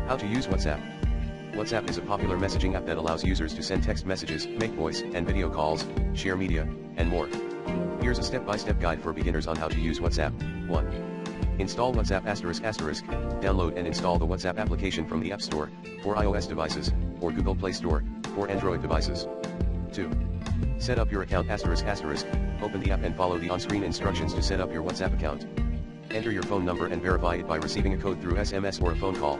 How to use WhatsApp. WhatsApp is a popular messaging app that allows users to send text messages, make voice and video calls, share media, and more. Here's a step-by-step guide for beginners on how to use WhatsApp. 1. Install WhatsApp ***. Download and install the WhatsApp application from the App Store, for iOS devices, or Google Play Store, for Android devices. 2. Set up your account ***. Open the app and follow the on-screen instructions to set up your WhatsApp account. Enter your phone number and verify it by receiving a code through SMS or a phone call.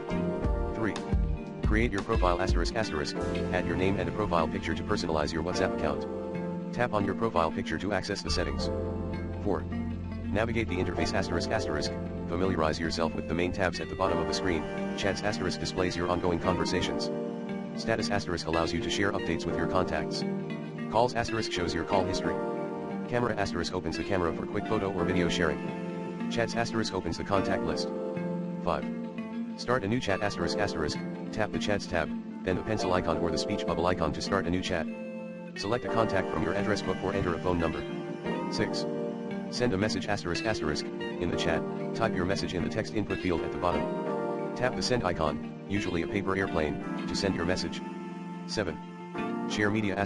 3. Create your profile ***. Add your name and a profile picture to personalize your WhatsApp account. Tap on your profile picture to access the settings. 4. Navigate the interface ***. Familiarize yourself with the main tabs at the bottom of the screen. Chats * displays your ongoing conversations. Status * allows you to share updates with your contacts. Calls * shows your call history. Camera * opens the camera for quick photo or video sharing. Chats * opens the contact list. 5. Start a new chat ***. Tap the Chats tab, then the pencil icon or the speech bubble icon to start a new chat. Select a contact from your address book or enter a phone number. 6. Send a message ***. In the chat, type your message in the text input field at the bottom. Tap the send icon, usually a paper airplane, to send your message. 7. Share media ***.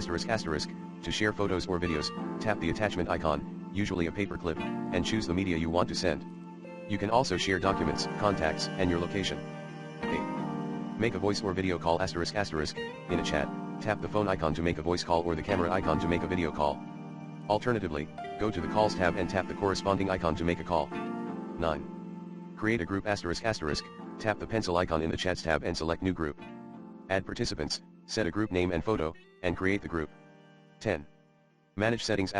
To share photos or videos, tap the attachment icon, usually a paper clip, and choose the media you want to send. You can also share documents, contacts, and your location. 8. Make a voice or video call ***. In a chat, tap the phone icon to make a voice call or the camera icon to make a video call. Alternatively, go to the Calls tab and tap the corresponding icon to make a call. 9. Create a group ***. Tap the pencil icon in the Chats tab and select New Group. Add participants, set a group name and photo, and create the group. 10. Manage settings ***.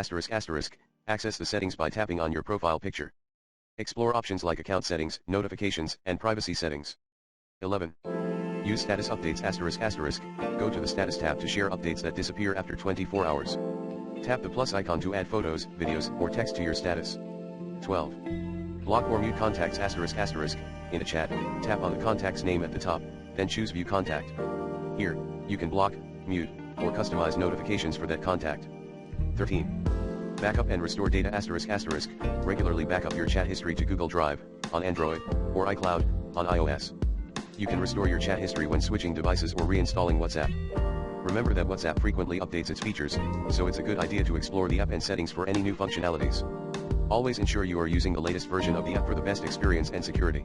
Access the settings by tapping on your profile picture. Explore options like account settings, notifications, and privacy settings. 11. Use status updates ***. Go to the status tab to share updates that disappear after 24 hours. Tap the plus icon to add photos, videos, or text to your status. 12. Block or mute contacts ***. In a chat, tap on the contact's name at the top, then choose View Contact. Here, you can block, mute, or customize notifications for that contact. 13. Backup and restore data ***. Regularly backup your chat history to Google Drive, on Android, or iCloud, on iOS. You can restore your chat history when switching devices or reinstalling WhatsApp. Remember that WhatsApp frequently updates its features, so it's a good idea to explore the app and settings for any new functionalities. Always ensure you are using the latest version of the app for the best experience and security.